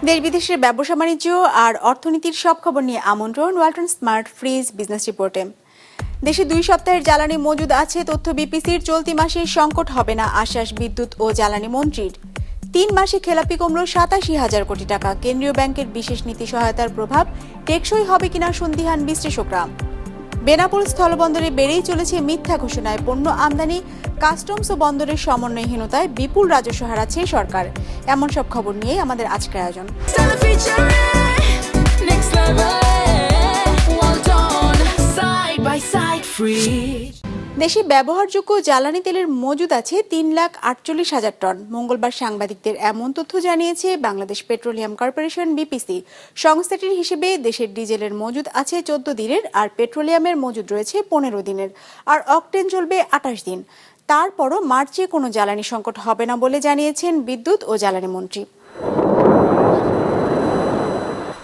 দেশ বিদেশের ব্যবসা বাণিজ্য আর অর্থনীতির সব খবর নিয়ে আমন্ত্রণ ওয়ালটন স্মার্ট ফ্রিজ বিজনেস রিপোর্টে। দেশে 2 সপ্তাহের জ্বালানি মজুদ আছে তথ্য বিপিসির। চলতি মাসে সংকট হবে না আশ্বাস বিদ্যুৎ ও জ্বালানি মন্ত্রীর। 3 মাসে খেলাপি কমল 87,000 কোটি টাকা। কেন্দ্রীয় ব্যাংকের বিশেষ নীতি সহায়তার প্রভাব টেকসই হবে কিনা সন্দিহান বিশ্লেষকরা। বেনাপোল স্থলবন্দরে বেড়েই চলেছে মিথ্যা ঘোষণায় পণ্য আমদানি। কাস্টমস ও বন্দরের সমন্বয়হীনতায় বিপুল রাজস্ব হারাচ্ছে সরকার। এমন সব খবর নিয়ে আমাদের আজকের আয়োজন। দেশে ব্যবহারযোগ্য জ্বালানি তেলের মজুদ আছে 3,48,000 টন। মঙ্গলবার সাংবাদিকদের এমন তথ্য জানিয়েছে বাংলাদেশ পেট্রোলিয়াম কর্পোরেশন বিপিসি। সংস্থাটির হিসেবে দেশের ডিজেলের মজুদ আছে 14 দিনের, আর পেট্রোলিয়ামের মজুদ রয়েছে 15 দিনের, আর অকটেন চলবে 28 দিন। তারপরও মার্চে কোনো জ্বালানি সংকট হবে না বলে জানিয়েছেন বিদ্যুৎ ও জ্বালানি মন্ত্রী।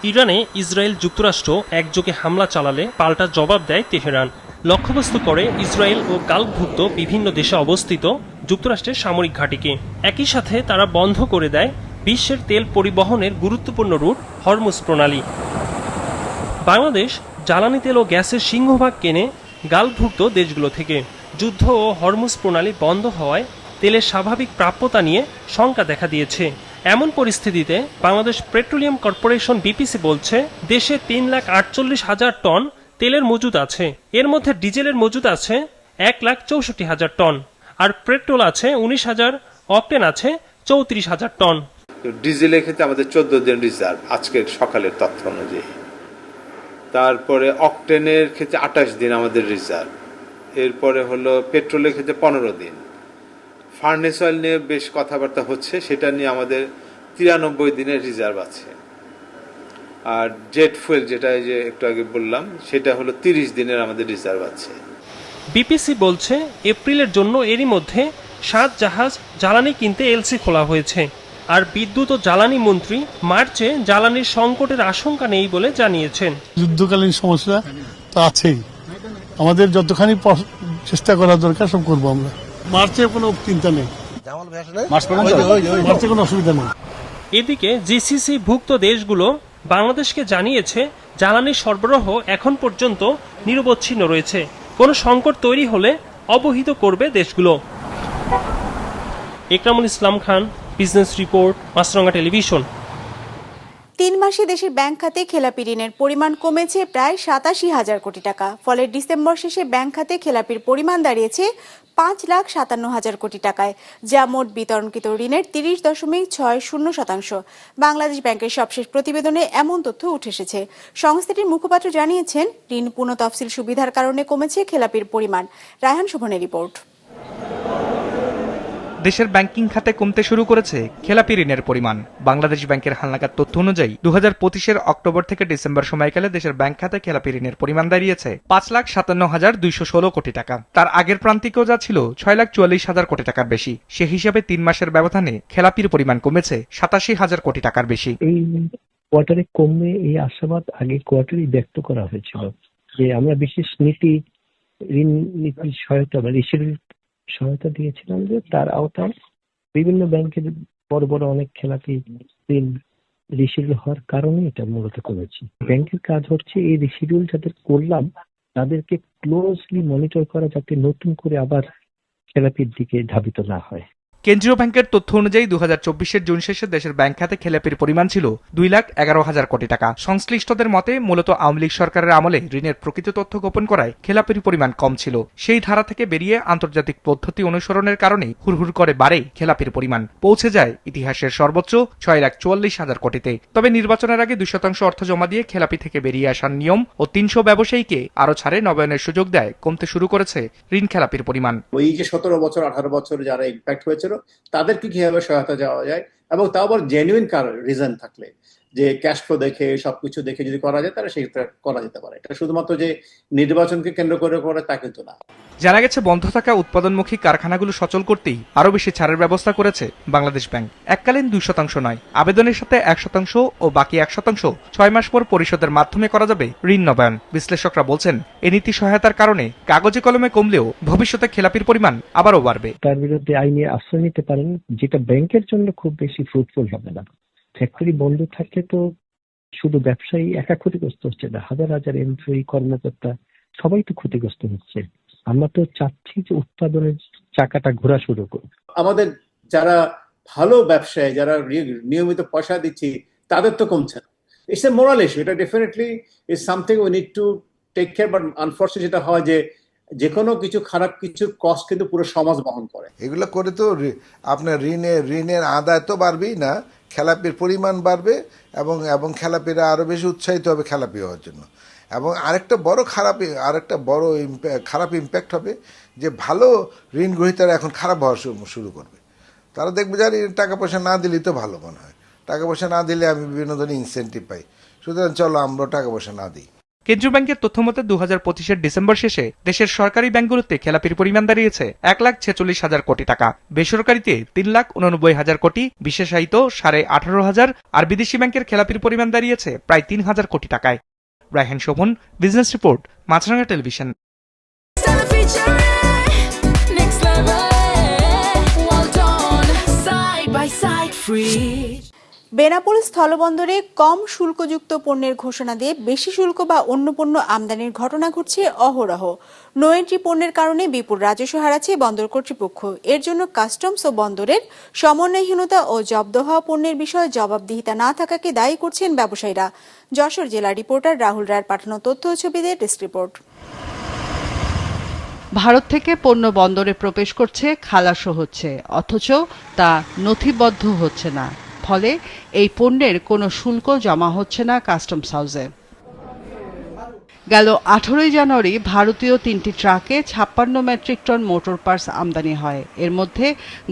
ইরানে ইসরায়েল যুক্তরাষ্ট্র একযোগে হামলা চালালে পাল্টা জবাব দেয় তেহরান। লক্ষ্যবস্তু করে ইসরায়েল ও গালফভুক্ত বিভিন্ন দেশে অবস্থিত যুক্তরাষ্ট্রের সামরিক ঘাঁটিকে। একই সাথে তারা বন্ধ করে দেয় বিশ্বের তেল পরিবহনের গুরুত্বপূর্ণ রুট হরমুজ প্রণালী। বাংলাদেশ জ্বালানি তেল ও গ্যাসের সিংহভাগ কেনে গালফভুক্ত দেশগুলো থেকে। যুদ্ধ ও হরমুজ প্রণালী বন্ধ হওয়ায় তেলের স্বাভাবিক প্রাপ্যতা নিয়ে শঙ্কা দেখা দিয়েছে। এমন পরিস্থিতিতে বাংলাদেশ পেট্রোলিয়াম কর্পোরেশন বিপিসি বলছে, দেশে 3,48,000 টন তেলের মজুদ আছে। এর মধ্যে ডিজেলের মজুদ আছে 1,64,000 টন, আর পেট্রোল আছে 19,000, অকটেন আছে 34,000 টন। ডিজেলের ক্ষেত্রে আমাদের 14 দিন রিজার্ভ আজকের সকালের তথ্য অনুযায়ী। তারপরে অকটেনের ক্ষেত্রে 28 দিন আমাদের রিজার্ভ। এরপরে হলো পেট্রোলের ক্ষেত্রে 15 দিন। ফার্নেস অয়েল নিয়ে বেশ কথাবার্তা হচ্ছে, সেটা নিয়ে আমাদের 93 দিনের রিজার্ভ আছে। আর জেট ফুয়েল, যেটা যে একটু আগে বললাম, সেটা হলো 30 দিনের আমাদের রিজার্ভ আছে। বিপিসি বলছে, এপ্রিলের জন্য এরই মধ্যে 7 জাহাজ জ্বালানি কিনতে এলসি খোলা হয়েছে। আর বিদ্যুৎ ও জ্বালানি মন্ত্রী মার্চে জ্বালানির সংকটের আশঙ্কা নেই বলে জানিয়েছেন। যুদ্ধকালীন সমস্যা তো আছেই, আমাদের যতখানি চেষ্টা করা দরকার সব করবো আমরা। মার্চে কোনো চিন্তা নেই, মার্চে কোনো অসুবিধা নেই। এদিকে জিসিসি ভুক্ত দেশগুলো বাংলাদেশকে জানিয়েছে, জ্বালানির সরবরাহ এখন পর্যন্ত নিরবচ্ছিন্ন রয়েছে। কোনো সংকট তৈরি হলে অবহিত করবে দেশগুলো। একরামুল ইসলাম খান, বিজনেস রিপোর্ট, মাছরাঙা টেলিভিশন। 3 মাসে দেশের ব্যাংক খাতে খেলাপি ঋণের পরিমাণ কমেছে প্রায় 87,000 কোটি টাকা। ফলে ডিসেম্বর শেষে ব্যাংক খাতে খেলাপির পরিমাণ দাঁড়িয়েছে 5,57,000 কোটি টাকায়, যা মোট বিতরণকৃত ঋণের 30.60%। বাংলাদেশ ব্যাংকের সবশেষ প্রতিবেদনে এমন তথ্য উঠে এসেছে। সংস্থাটির মুখপাত্র জানিয়েছেন, ঋণ পুনঃতফসিল সুবিধার কারণে কমেছে খেলাপির পরিমাণ। রায়হান শোভনের রিপোর্ট। দেশের ব্যাংকিং খাতে কমতে শুরু করেছে খেলাপি ঋণের পরিমাণ। বাংলাদেশ ব্যাংকের হালনাগাদ তথ্য অনুযায়ী 2025-এর অক্টোবর থেকে ডিসেম্বর সময়কালে দেশের ব্যাংক খাতে খেলাপি ঋণের পরিমাণ দাঁড়িয়েছে 5,57,216 কোটি টাকা। তার আগের প্রান্তিকেও যা ছিল 6,44,000 কোটি টাকার বেশি। সে হিসাবে 3 মাসের ব্যবধানে খেলাপির পরিমাণ কমেছে 87,000 কোটি টাকার বেশি। এই কোয়ার্টারে কমবে এই আশাবাদ আগের কোয়ার্টারেই ব্যক্ত করা হয়েছিল, যে আমরা বিশেষ ঋণ নীতি সহায়তা বা সহায়তা দিয়েছিলাম, যে তার আওতায় বিভিন্ন ব্যাংকের বড় বড় অনেক খেলাপি ঋণ রিশিডিউল হওয়ার কারণে এটা মূলত করেছি। ব্যাংকের কাজ হচ্ছে এই রিশিডিউল যাদের করলাম তাদেরকে ক্লোজলি মনিটর করা, যাতে নতুন করে আবার খেলাপির দিকে ধাবিত না হয়। কেন্দ্রীয় ব্যাংকের তথ্য অনুযায়ী 2024-এর জুন শেষে দেশের ব্যাংক খাতে খেলাপির পরিমাণ ছিল 2,11,000 কোটি টাকা। সংশ্লিষ্টদের মতে মূলত আওয়ামী লীগ সরকারের আমলে ঋণের প্রকৃত তথ্য গোপন করায় খেলাপির পরিমাণ কম ছিল। সেই ধারা থেকে বেরিয়ে আন্তর্জাতিক পদ্ধতি অনুসরণের কারণে হুড়হুড় করে বাড়ে খেলাপির পরিমাণ, পৌঁছে যায় ইতিহাসের সর্বোচ্চ 6,44,000 কোটিতে। তবে নির্বাচনের আগে 2% অর্থ জমা দিয়ে খেলাপি থেকে বেরিয়ে আসার নিয়ম ও 300 ব্যবসায়ীকে আরো ছাড়ে নবায়নের সুযোগ দেয় কমতে শুরু করেছে ঋণ খেলাপির পরিমাণ। ওই যে 17 বছর 18 বছর যারা ইম্প্যাক্ট হয়েছিল তাদেরকে কিভাবে সহায়তা দেওয়া যায়, এবং তাও আবার জেনুইন রিজন থাকলে, যে ক্যাশ ফ্লো দেখে সবকিছু দেখে যদি করা যায় তাহলে সেটা করা যেতে পারে। এটা শুধুমাত্র যে নির্বাচনকে কেন্দ্র করে তা কিন্তু না। জানা গেছে, বন্ধ থাকা উৎপাদনমুখী কারখানাগুলো সচল করতেই আরো বেশি ছাড়ের ব্যবস্থা করেছে বাংলাদেশ ব্যাংক। এককালীন 2% নয়, আবেদনের সাথে 1% ও বাকি 1% 6 মাস পর পরিশোধের মাধ্যমে করা যাবে ঋণ নবায়ন। বিশ্লেষকরা বলছেন, এই নীতি সহায়তার কারণে কাগজে কলমে কমলেও ভবিষ্যতে খেলাপির পরিমাণ আবারও বাড়বে। তার বিরুদ্ধে আইনি আশ্রয় নিতে পারেন, যেটা ব্যাংকের জন্য খুব বেশি ফ্রুটফুল হবে না, ফ্যাক্টরি বন্ধ থাকলে তো শুধু ব্যবসায়ী একা ক্ষতিগ্রস্ত হচ্ছে না, হাজার হাজার এমপ্লয়ি, কর্মকর্তা সবাই তো ক্ষতিগ্রস্ত হচ্ছে। আমরা তো চাচ্ছি যে উৎপাদনের চাকাটা ঘোরা শুরু করুক। আমাদের যারা ভালো ব্যবসায়ী, যারা নিয়মিত পয়সা দিচ্ছি, তাদের তো কমছে না। ইটস এ মোরাল ইস্যু, এটা definitely is something we need to take care. But unfortunately যেটা হয় যে কোনো কিছু খারাপ কিছুর কস্ট কিন্তু পুরো সমাজ বহন করে। এগুলো করে তো আপনার ঋণের আদায় তো বাড়বেই না, খেলাপির পরিমাণ বাড়বে এবং খেলাপিরা আরও বেশি উৎসাহিত হবে খেলাপি হওয়ার জন্য। এবং আরেকটা বড় খারাপ ইম্প্যাক্ট হবে যে ভালো ঋণ গ্রহীতারা এখন খারাপ হওয়া শুরু করবে। তারা দেখবে যে টাকা পয়সা না দিলেই তো ভালো মনে হয়, টাকা পয়সা না দিলে আমি বিভিন্ন ধরনের ইনসেন্টিভ পাই, সুতরাং চলো আমরা টাকা পয়সা না দিই। কেন্দ্রীয় ব্যাংকের তথ্যমতে 2025-এর ডিসেম্বর শেষে দেশের সরকারি ব্যাংকগুলোতে খেলাপির পরিমাণ দাঁড়িয়েছে 1,46,000 কোটি টাকা, বেসরকারিতে 3,89,000 কোটি, বিশেষায়িত 18,500 আর বিদেশি ব্যাংকের খেলাপির পরিমাণ দাঁড়িয়েছে প্রায় 3,000 কোটি টাকায়। রায়হান শোভন, বিজনেস রিপোর্ট, মাছরাঙা টেলিভিশন। বেনাপোল স্থলবন্দরে কম শুল্কযুক্ত পণ্যের ঘোষণা দিয়ে বেশি শুল্ক বা অন্য পণ্য আমদানির ঘটনা ঘটছে অহরহ। নো এন্ট্রি পণ্যের কারণে বিপুল রাজস্ব হারাচ্ছে বন্দর কর্তৃপক্ষ। এর জন্য কাস্টমস ও বন্দরের সমন্বয়হীনতা ও জব্দ হওয়া পণ্যের বিষয়ে জবাবদিহিতা না থাকাকে দায়ী করছেন ব্যবসায়ীরা। যশোর জেলা রিপোর্টার রাহুল রায়ের পাঠানো তথ্য ও ছবিতে ডেস্ক রিপোর্ট। ভারত থেকে পণ্য বন্দরে প্রবেশ করছে, খালাসও হচ্ছে, অথচ তা নথিবদ্ধ হচ্ছে না। ফলে এই পণ্যের কোনো শুল্ক জমা হচ্ছে না কাস্টমস হাউসে। গেল 18 জানুয়ারি ভারতীয় 3টি ট্রাকে 56 মেট্রিক টন মোটর পার্টস আমদানি হয়। এর মধ্যে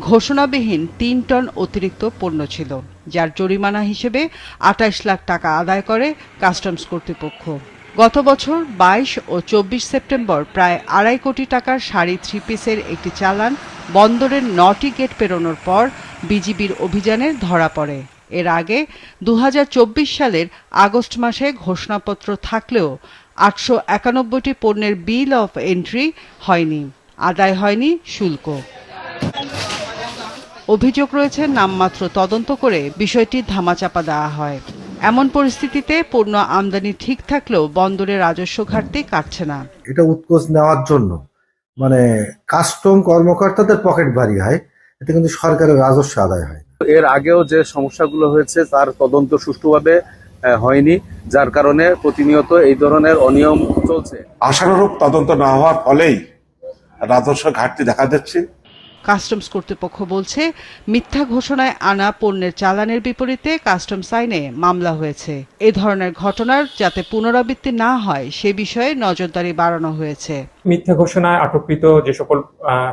ঘোষণাবিহীন 3 টন অতিরিক্ত পণ্য ছিল, যার জরিমানা হিসেবে 28 লাখ টাকা আদায় করে কাস্টমস কর্তৃপক্ষ। গত বছর 22 ও 24 সেপ্টেম্বর প্রায় 2.5 কোটি টাকার শাড়ি 3 পিসের একটি চালান বন্দরের 9টি গেট পেরোনোর পর বিজিবির অভিযানে ধরা পড়ে। এর আগে 2024 সালের আগস্ট মাসে ঘোষণাপত্র থাকলেও 891টি পণ্যের বিল অফ এন্ট্রি হয়নি, আদায় হয়নি শুল্ক। অভিযোগ রয়েছে, নামমাত্র তদন্ত করে বিষয়টি ধামাচাপা দেওয়া হয়। এমন পরিস্থিতিতে পণ্য আমদানি ঠিক থাকলেও বন্দরে রাজস্ব ঘাটতি কাটছে না। এটা উৎকোচ নেওয়ার জন্য কাস্টম কর্মকর্তাদের পকেট ভারী হয়, এতে কিন্তু সরকারের রাজস্ব আদায় হয়। এর আগেও যে সমস্যাগুলো হয়েছে তার তদন্ত সুষ্ঠুভাবে হয়নি, যার কারণে প্রতিনিয়ত এই ধরনের অনিয়ম চলছে। আশানুরূপ তদন্ত না হওয়ার ফলেই রাজস্ব ঘাটতি দেখা যাচ্ছে। কাস্টমস কর্তৃপক্ষ বলছে, মিথ্যা ঘোষণায় আনা পণ্যের চালানের বিপরীতে কাস্টমস আইনে মামলা হয়েছে। এ ধরনের ঘটনার যাতে পুনরাবৃত্তি না হয় সে বিষয়ে নজরদারি বাড়ানো হয়েছে। মিথ্যা ঘোষণায় আটককৃত যে সকল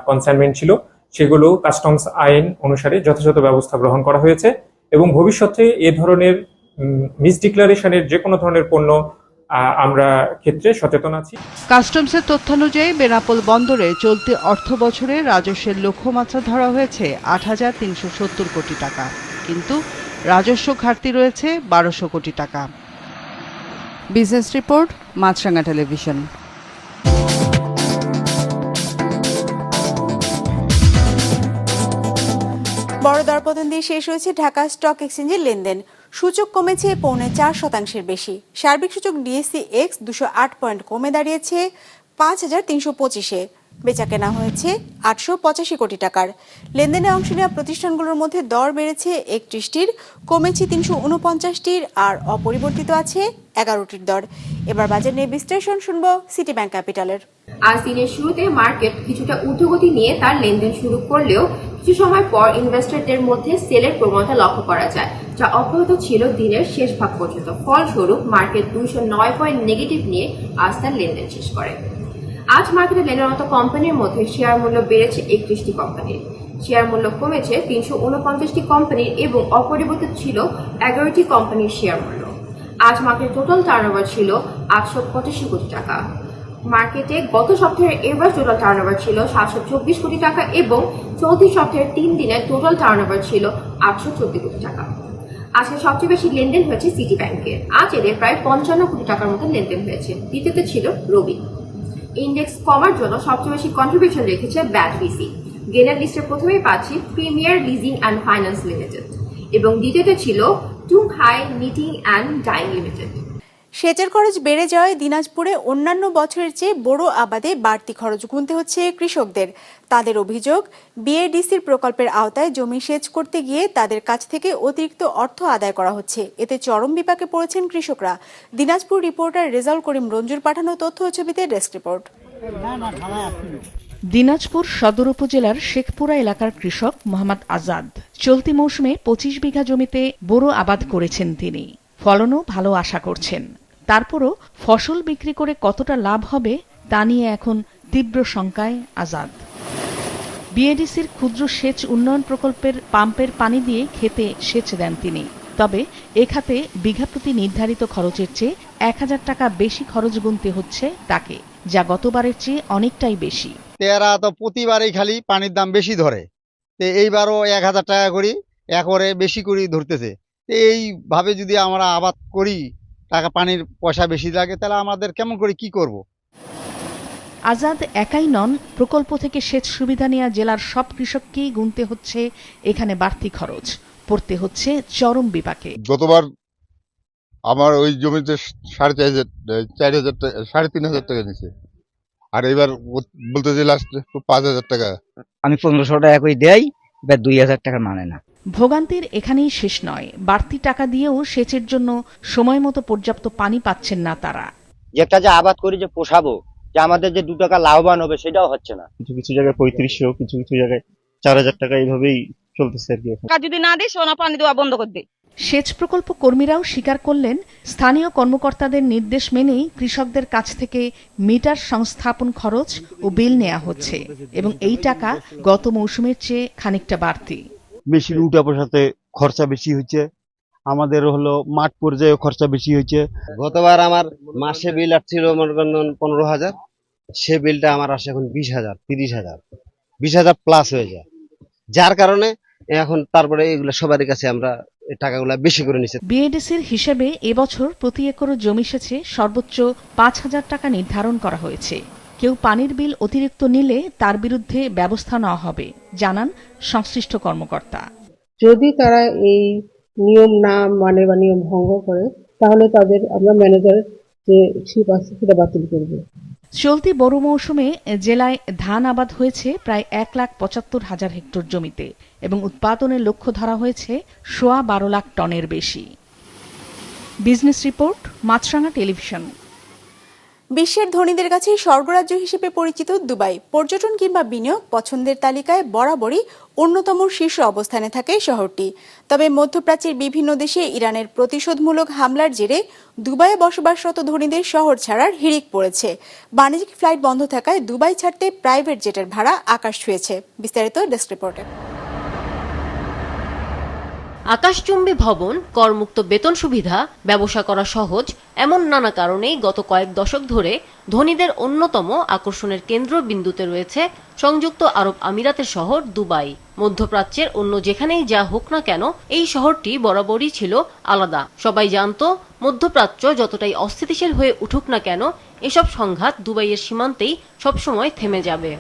কনসাইনমেন্ট ছিল সেগুলো কাস্টমস আইন অনুসারে যথাযথ ব্যবস্থা গ্রহণ করা হয়েছে এবং ভবিষ্যতে এ ধরনের মিসডিক্লারেশনের যে কোনো ধরনের পণ্য আমরা ক্ষেত্রে সচেতন আছি। কাস্টমসের তথ্যানুযায়ী বেনাপোল বন্দরে চলতি অর্থ বছরে রাজস্বের লক্ষ্যমাত্রা ধরা হয়েছে 8,370 কোটি টাকা, কিন্তু রাজস্ব ঘাটতি রয়েছে 1200 কোটি টাকা। বিজনেস রিপোর্ট, মাছরাঙা টেলিভিশন। বড় দরপতন দিয়ে শেষ হয়েছে ঢাকা স্টক এক্সচেঞ্জের লেনদেন। সূচক কমেছে 4.25% বেশি। সার্বিক সূচক ডিএসসি এক্স 208 পয়েন্ট কমে দাঁড়িয়েছে 5,325-এ। বেচা কেনা হয়েছে 885 কোটি টাকার। লেনদেনে অংশ নেওয়া প্রতিষ্ঠানগুলোর মধ্যে দর বেড়েছে 31টির, কমেছে 349টির, আর অপরিবর্তিত আছে 11টির দর। এবার বাজার নিয়ে বিশ্লেষণ শুনবো সিটি ব্যাংক ক্যাপিটালের। আজ দিনের শুরুতে মার্কেট কিছুটা ঊর্ধ্বগতি নিয়ে তার লেনদেন শুরু করলেও কিছু সময় পর ইনভেস্টরদের মধ্যে সেলের প্রবণতা লক্ষ্য করা যায়, যা অব্যাহত ছিল দিনের শেষ ভাগ পর্যন্ত। ফলস্বরূপ মার্কেট 209 পয়েন্ট নেগেটিভ নিয়ে আজ তার লেনদেন শেষ করে। আজ মার্কেটে লেনদেনরত কোম্পানির মধ্যে শেয়ার মূল্য বেড়েছে 31টি কোম্পানির, শেয়ার মূল্য কমেছে 349টি কোম্পানির এবং অপরিবর্তিত ছিল 11টি কোম্পানির শেয়ার মূল্য। আজ মার্কেটের টোটাল টার্নওভার ছিল 885 কোটি টাকা। মার্কেটে গত সপ্তাহের এভারেজ টোটাল টার্নওভার ছিল 724 কোটি টাকা এবং চলতি সপ্তাহের 3 দিনের টোটাল টার্নওভার ছিল 814 কোটি টাকা। আজকে সবচেয়ে বেশি লেনদেন হয়েছে সিটি ব্যাংকের। আজ এদের প্রায় 55 কোটি টাকার মতো লেনদেন হয়েছে। দ্বিতীয়তে ছিল রবি। ইন্ডেক্স কমার জন্য সবচেয়ে বেশি কন্ট্রিবিউশন রেখেছে ব্যাট ভিসি। গেনার লিস্টে প্রথমেই পাচ্ছি premier leasing and finance limited এবং দ্বিতীয়তে ছিল টুংহাই নিটিং অ্যান্ড ডাইং লিমিটেড। সেচের খরচ বেড়ে যাওয়ায় দিনাজপুরে অন্যান্য বছরের চেয়ে বড় আবাদে বাড়তি খরচ গুনতে হচ্ছে কৃষকদের। তাদের অভিযোগ, বিএডিসির প্রকল্পের আওতায় জমি সেচ করতে গিয়ে তাদের কাছ থেকে অতিরিক্ত অর্থ আদায় করা হচ্ছে। এতে চরম বিপাকে পড়েছেন কৃষকরা। দিনাজপুর রিপোর্টার রেজাউল করিম রঞ্জুর পাঠানো তথ্য ও ছবিতে ডেস্ক রিপোর্ট। দিনাজপুর সদর উপজেলার শেখপুরা এলাকার কৃষক মোহাম্মদ আজাদ চলতি মৌসুমে 25 বিঘা জমিতে বোরো আবাদ করেছেন। তিনি ফলনও ভালো আশা করছেন। তারপরও ফসল বিক্রি করে কতটা লাভ হবে তা নিয়ে এখন তীব্র শঙ্কায় আজাদ। বিএডিসির ক্ষুদ্র সেচ উন্নয়ন প্রকল্পের পাম্পের পানি দিয়ে ক্ষেতে সেচ দেন তিনি। তবে এ খাতে বিঘা প্রতি নির্ধারিত খরচের চেয়ে 1000 টাকা বেশি খরচ গুনতে হচ্ছে তাকে, যা গতবারের চেয়ে অনেকটাই বেশি। এরা তো প্রতিবারই খালি পানির দাম বেশি ধরে, তো এইবারও 1000 টাকা করি একরে বেশি করে ধরতেছে। এইভাবে যদি আমরা আবাদ করি, টাকা পানির পয়সা বেশি লাগে, তাহলে আমাদের কেমন করে কি করব? আজাদ একাই নন, প্রকল্প থেকে সেচ সুবিধা নেওয়া জেলার সব কৃষককেই গুনতে হচ্ছে এখানে বাড়তি খরচ। পড়তে হচ্ছে চরম বিপাকে। গতবার আমার ওই জমিতে 4,500 টাকা 3,500 টাকা নিছে, আর এবার বলতে যে লাস্ট 5,000 টাকা। আমি 1500 টাকা করে দেই, এবার 2000 টাকা মানে না। ভোগান্তির এখানেই শেষ নয়, বাড়তি টাকা দিয়েও সেচের জন্য সময় মতো পর্যাপ্ত পানি পাচ্ছেন না তারা। একটা যে আবাদ করি যে পোষাবো, যে আমাদের যে 2 টাকা লাভবান হবে, সেটাও হচ্ছে না। কিছু কিছু জায়গায় 3500, কিছু কিছু জায়গায় 4000 টাকা এইভাবেই চলতেছে আর কি। যদি না দিই সোনা পানি দেওয়া বন্ধ করে দিই। সেচ প্রকল্প কর্মীরাও স্বীকার করলেন, স্থানীয় কর্মকর্তাদের নির্দেশ মেনেই কৃষকদের কাছ থেকে মিটার সংস্থাপন খরচ ও বিল নেওয়া হচ্ছে এবং এই টাকা গত মৌসুমের চেয়ে খানিকটা বাড়তি। মেশিন উঠা বসাতে খরচা বেশি হচ্ছে, আমাদের হলো মাঠ পর্যায়ে খরচা বেশি হচ্ছে। গতবার আমার মাসে বিল আসছিল মনে করেন 15,000, সে বিলটা আমার আসে এখন 20,000, 30,000, 20,000 প্লাস হয়ে যায়। যার কারণে এখন তারপরে এগুলো সবারই কাছে আমরা টাকাগুলো বেশি করে নিচ্ছি। বিএডিসির হিসেবে এবছর প্রতি একর জমি সেচে সর্বোচ্চ 5,000 টাকা নির্ধারণ করা হয়েছে। কেউ পানির বিল অতিরিক্ত নিলে তার বিরুদ্ধে ব্যবস্থা নেওয়া হবে, জানান সংশ্লিষ্ট কর্মকর্তা। যদি তারা এই নিয়ম না মানে বা নিয়ম ভঙ্গ করে, তাহলে তাদের আমরা ম্যানেজারের যে শিপ আছে সেটা বাতিল করব। চলতি বড় মৌসুমে জেলায় ধান আবাদ হয়েছে প্রায় 1,75,000 হেক্টর জমিতে এবং উৎপাদনের লক্ষ্য ধরা হয়েছে 12.5 লাখ টনের বেশি। বিজনেস রিপোর্ট, মাছরাঙা টেলিভিশন। বিশ্বের ধনীদের কাছে স্বর্গরাজ্য হিসেবে পরিচিত দুবাই পর্যটন কিংবা বিনিয়োগ পছন্দের তালিকায় বরাবরই অন্যতম শীর্ষ অবস্থানে থাকে শহরটি। তবে মধ্যপ্রাচ্যের বিভিন্ন দেশে ইরানের প্রতিশোধমূলক হামলার জেরে দুবাইয়ে বসবাসরত ধনীদের শহর ছাড়ার হিড়িক পড়েছে। বাণিজ্যিক ফ্লাইট বন্ধ থাকায় দুবাই ছাড়তে প্রাইভেট জেটের ভাড়া আকাশ ছুঁয়েছে। বিস্তারিত ডেস্ক রিপোর্টে। আকাশচুম্বী ভবন, করমুক্ত বেতন সুবিধা, ব্যবসা করা সহজ, এমন নানা কারণেই গত কয়েক দশক ধরে ধনীদের অন্যতম আকর্ষণের কেন্দ্রবিন্দুতে রয়েছে সংযুক্ত আরব আমিরাতের শহর দুবাই। মধ্যপ্রাচ্যের অন্য যেখানেই যা হোক না কেন, এই শহরটি বরাবরই ছিল আলাদা। সবাই জানত, মধ্যপ্রাচ্য যতটাই অস্থিতিশীল হয়ে উঠুক না কেন, এসব সংঘাত দুবাইয়ের সীমান্তেই সবসময় থেমে যাবে।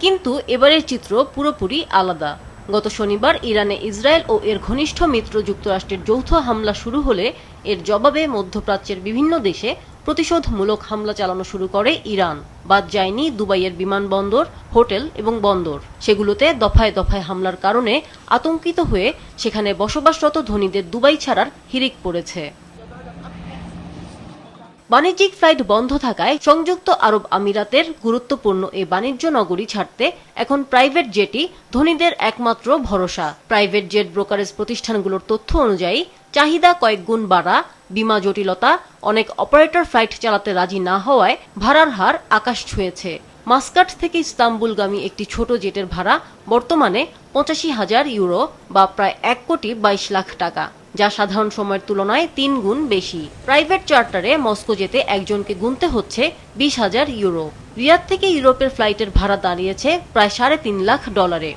কিন্তু এবারের চিত্র পুরোপুরি আলাদা। গত শনিবার ইরানে ইসরায়েল ও এর ঘনিষ্ঠ মিত্র যুক্তরাষ্ট্রের যৌথ হামলা শুরু হলে এর জবাবে মধ্যপ্রাচ্যের বিভিন্ন দেশে প্রতিশোধমূলক হামলা চালানো শুরু করে ইরান। বাদ যায়নি দুবাইয়ের বিমানবন্দর, হোটেল এবং বন্দর। সেগুলোতে দফায় দফায় হামলার কারণে আতঙ্কিত হয়ে সেখানে বসবাসরত ধনীদের দুবাই ছাড়ার হিড়িক পড়েছে। বাণিজ্যিক ফ্লাইট বন্ধ থাকায় সংযুক্ত আরব আমিরাতের গুরুত্বপূর্ণ এই বাণিজ্য নগরী ছাড়তে এখন প্রাইভেট জেটই ধনীদের একমাত্র ভরসা। প্রাইভেট জেট ব্রোকারেজ প্রতিষ্ঠানগুলোর তথ্য অনুযায়ী চাহিদা কয়েক গুণ বাড়া, বিমা জটিলতা, অনেক অপারেটর ফ্লাইট চালাতে রাজি না হওয়ায় ভাড়ার হার আকাশ ছুঁয়েছে। মাস্কাট থেকে ইস্তাম্বুলগামী একটি ছোট জেটের ভাড়া বর্তমানে 85,000 ইউরো বা প্রায় 1,22,00,000 টাকা, যা সাধারণ সময়ের তুলনায় 3 গুণ বেশি। প্রাইভেট চার্টারে মস্কো যেতে একজনকে গুনতে হচ্ছে 20,000 ইউরো। রিয়াদ থেকে ইউরোপের ফ্লাইটের ভাড়া দাঁড়িয়েছে প্রায় $3.5 লাখ।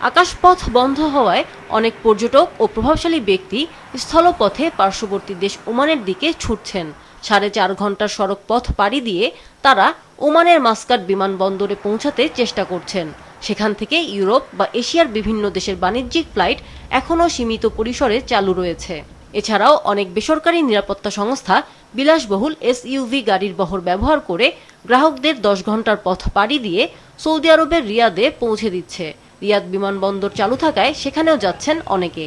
আকাশপথ বন্ধ হওয়ায় অনেক পর্যটক ও প্রভাবশালী ব্যক্তি স্থলপথে পার্শ্ববর্তী দেশ ওমানের দিকে ছুটছেন। 4.5 ঘন্টার সড়ক পথ পাড়ি দিয়ে তারা ওমানের মাস্কাট বিমানবন্দরে পৌঁছাতে চেষ্টা করছেন। সেখান থেকে ইউরোপ বা এশিয়ার বিভিন্ন দেশের বাণিজ্যিক ফ্লাইট এখনও সীমিত পরিসরে চালু রয়েছে। এছাড়াও অনেক বেসরকারি নিরাপত্তা সংস্থা বিলাসবহুল SUV গাড়ির বহর ব্যবহার করে গ্রাহকদের 10 ঘন্টার পথ পাড়ি দিয়ে সৌদি আরবের রিয়াদে পৌঁছে দিচ্ছে। রিয়াদ বিমানবন্দর চালু থাকায় সেখানেও যাচ্ছেন অনেকে।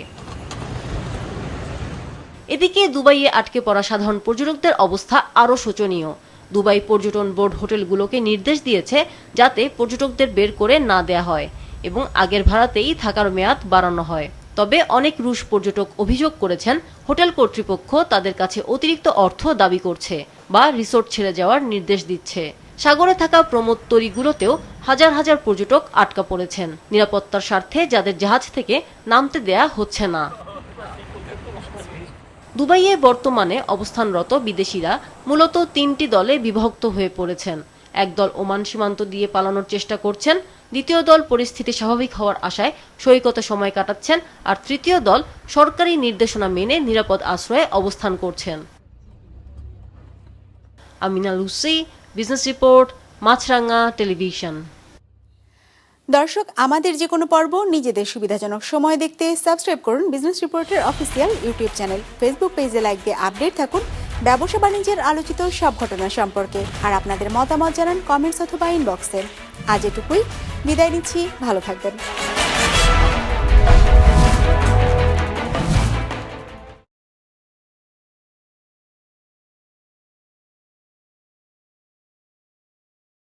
এদিকে দুবাইয়ে আটকে পড়া সাধারণ পর্যটকদের অবস্থা আরও শোচনীয়। দুবাই পর্যটন বোর্ড হোটেলগুলোকে নির্দেশ দিয়েছে যাতে পর্যটকদের বের করে না দেয়া হয় এবং আগের ভাড়াতেই থাকার মেয়াদ বাড়ানো হয়। তবে অনেক রুশ পর্যটক অভিযোগ করেছেন হোটেল কর্তৃপক্ষ তাদের কাছে অতিরিক্ত অর্থ দাবি করছে বা রিসোর্ট ছেড়ে যাওয়ার নির্দেশ দিচ্ছে। সাগরে থাকা প্রমোদতরীগুলোতেও হাজার হাজার পর্যটক আটকা পড়েছেন। নিরাপত্তার স্বার্থে যাদের জাহাজ থেকে নামতে দেয়া হচ্ছে না। দুবাইয়ে বর্তমানে অবস্থানরত বিদেশিরা মূলত 3টি দলে বিভক্ত হয়ে পড়েছেন। এক দল ওমান সীমান্ত দিয়ে পালানোর চেষ্টা করছেন, দ্বিতীয় দল পরিস্থিতি স্বাভাবিক হওয়ার আশায় সৈকতে সময় কাটাচ্ছেন, আর তৃতীয় দল সরকারি নির্দেশনা মেনে নিরাপদ আশ্রয়ে অবস্থান করছেন। আমিনা লুসি, বিজনেস রিপোর্ট, মাছরাঙা টেলিভিশন। দর্শক, আমাদের যে কোনো পর্ব নিজেদের সুবিধাজনক সময় দেখতে সাবস্ক্রাইব করুন বিজনেস রিপোর্টের অফিসিয়াল ইউটিউব চ্যানেল। ফেসবুক পেজে লাইক দিয়ে আপডেট থাকুন ব্যবসা বাণিজ্যের আলোচিত সব ঘটনা সম্পর্কে, আর আপনাদের মতামত জানান কমেন্টস অথবা ইনবক্সে। আজ এটুকুই, বিদায় নিচ্ছি, ভালো থাকবেন।